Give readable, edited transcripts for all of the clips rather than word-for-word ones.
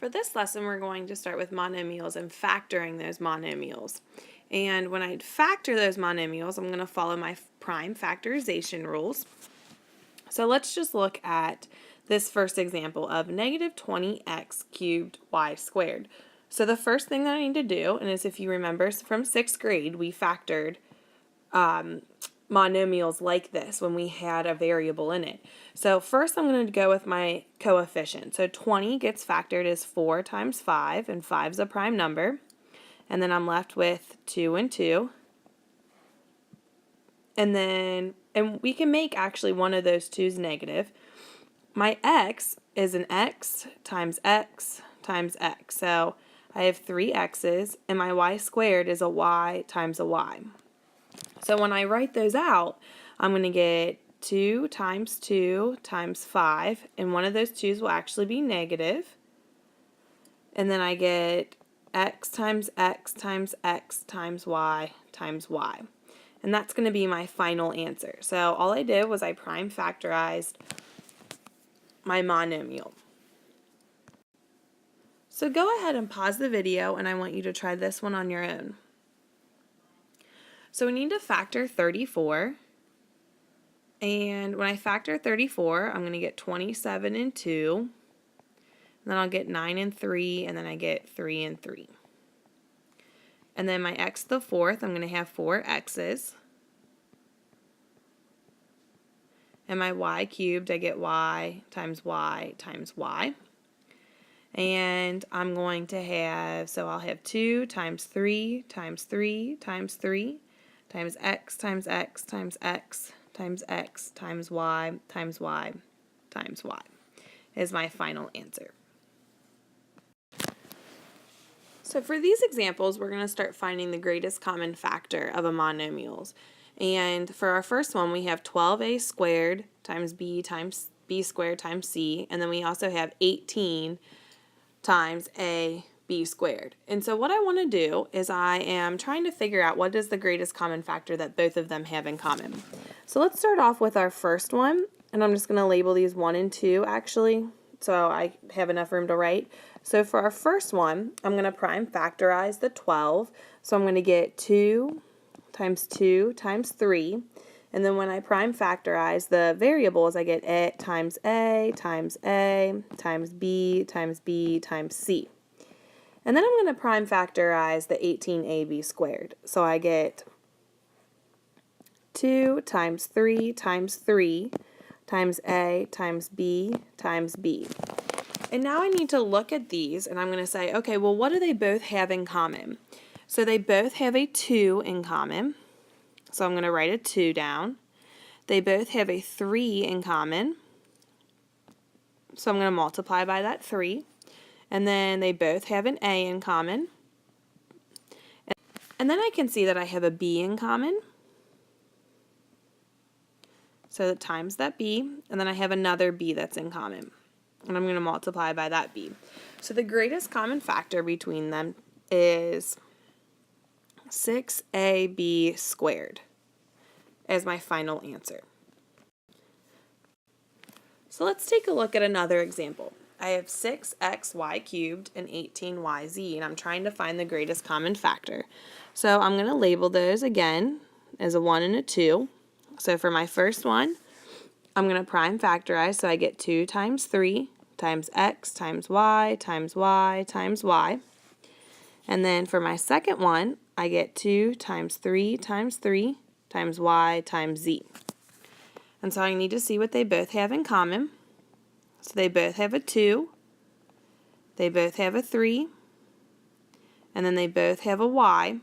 For this lesson, we're going to start with monomials and factoring those monomials. And when I factor those monomials, I'm going to follow my prime factorization rules. So let's just look at this first example of negative 20x cubed y squared. So the first thing that I need to do, and is if you remember from 6th grade, we factored monomials like this when we had a variable in it. So first I'm going to go with my coefficient. So 20 gets factored as 4 times 5, and 5 is a prime number. And then I'm left with 2 and 2. And we can make actually one of those 2's negative. My x is an x times x times x. So I have 3 x's, and my y squared is a y times a y. So when I write those out, I'm going to get 2 times 5, and one of those 2's will actually be negative. And then I get x times x times x times y times y. And that's going to be my final answer. So all I did was I prime factorized my monomial. So go ahead and pause the video, and I want you to try this one on your own. So we need to factor 34, and when I factor 34, I'm going to get 27 and 2, and then I'll get 9 and 3, and then I get 3 and 3. And then my x to the fourth, I'm going to have 4 x's, and my y cubed, I get y times y times y. And I'm going to have, so I'll have 2 times 3 times 3 times 3 times x times x times x times x times y times y times y is my final answer. So for these examples, we're going to start finding the greatest common factor of a monomials. And for our first one, we have 12a squared times b squared times c, and then we also have 18 times a b squared. And so what I want to do is I am trying to figure out what is the greatest common factor that both of them have in common. So let's start off with our first one, and I'm just going to label these 1 and 2 actually, so I have enough room to write. So for our first one, I'm going to prime factorize the 12. So I'm going to get 2 times 3. And then when I prime factorize the variables, I get a times a times b times b times c. And then I'm going to prime factorize the 18ab squared. So I get 2 times 3 times 3 times a times b times b. And now I need to look at these, and I'm going to say, okay, well, what do they both have in common? So they both have a 2 in common. So I'm going to write a 2 down. They both have a 3 in common. So I'm going to multiply by that 3. And then they both have an a in common. And then I can see that I have a b in common. So that times that b. And then I have another b that's in common. And I'm going to multiply by that b. So the greatest common factor between them is 6ab squared as my final answer. So let's take a look at another example. I have 6xy cubed and 18yz, and I'm trying to find the greatest common factor. So I'm going to label those again as a 1 and a 2. So for my first one, I'm going to prime factorize, so I get 2 times 3 times x times y times y times y. And then for my second one, I get 2 times 3 times 3 times y times z. And so I need to see what they both have in common. So they both have a 2, they both have a 3, and then they both have a y.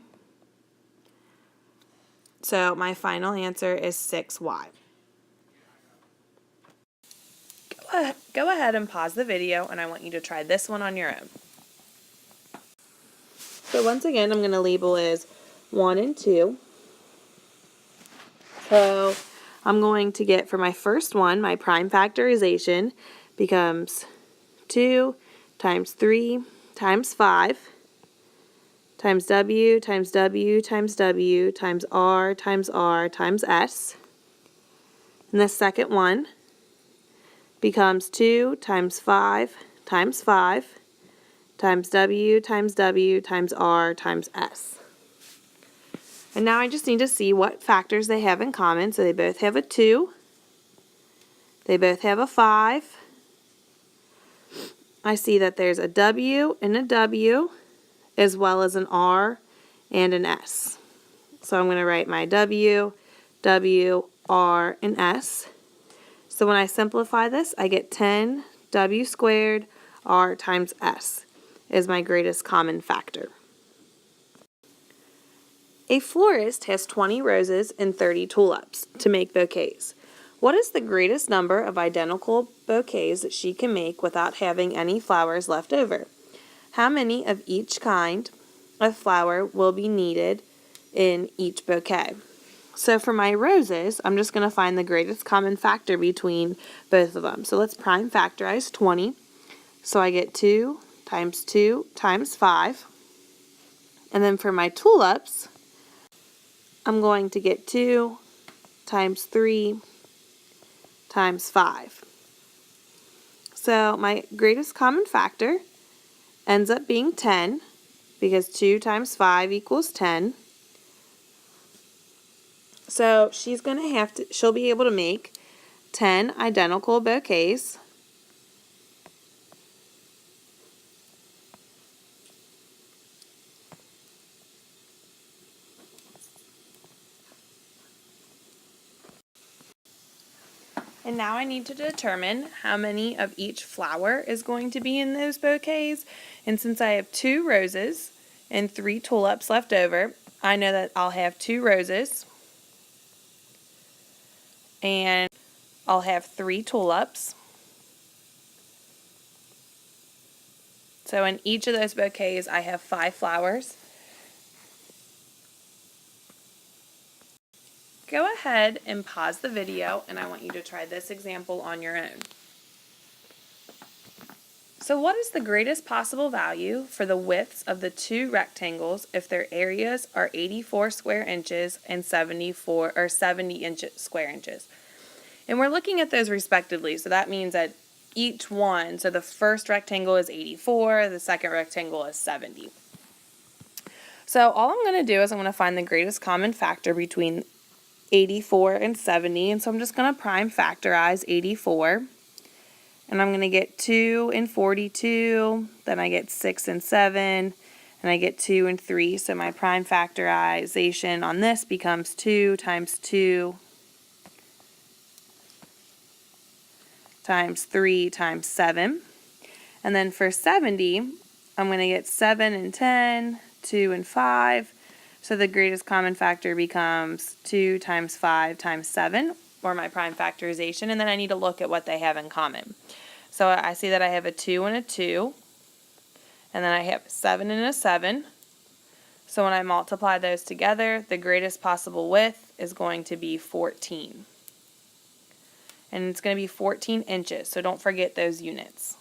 So my answer is 6y. Go ahead and pause the video, and I want you to try this one on your own. So once again, I'm going to label as 1 and 2. So I'm going to get, for my first one, my prime factorization becomes 2 times 3 times 5 times w times w times w times r times s. And the second one becomes 2 times 5 times 5 times W times W times R times S. And now I just need to see what factors they have in common. So they both have a 2. They both have a 5. I see that there's a W and a W as well as an R and an S. So I'm going to write my W, W, R, and S. So when I simplify this, I get 10 W squared R times S is my greatest common factor. A florist has 20 roses and 30 tulips to make bouquets. What is the greatest number of identical bouquets that she can make without having any flowers left over? How many of each kind of flower will be needed in each bouquet? So for my roses, I'm just going to find the greatest common factor between both of them. So let's prime factorize 20. So I get 2 times 5. And then for my tulips, I'm going to get 2 times 3 times 5. So my greatest common factor ends up being 10 because 2 times 5 equals 10. So she'll be able to make 10 identical bouquets. And now I need to determine how many of each flower is going to be in those bouquets. And since I have 2 roses and 3 tulips left over, I know that I'll have 2 roses and I'll have 3 tulips. So in each of those bouquets, I have 5 flowers. Go ahead and pause the video, and I want you to try this example on your own. So what is the greatest possible value for the widths of the 2 rectangles if their areas are 84 square inches and 70 square inches? And we're looking at those respectively, so that means that each one, so the first rectangle is 84, the second rectangle is 70. So all I'm going to do is I'm going to find the greatest common factor between 84 and 70, and so I'm just going to prime factorize 84. And I'm going to get 2 and 42, then I get 6 and 7, and I get 2 and 3. So my prime factorization on this becomes 2 times 2 times 3 times 7. And then for 70, I'm going to get 7 and 10, 2 and 5. So the greatest common factor becomes 2 times 5 times 7, or my prime factorization, and then I need to look at what they have in common. So I see that I have a 2 and a 2, and then I have a 7 and a 7. So when I multiply those together, the greatest possible width is going to be 14. And it's going to be 14 inches, so don't forget those units.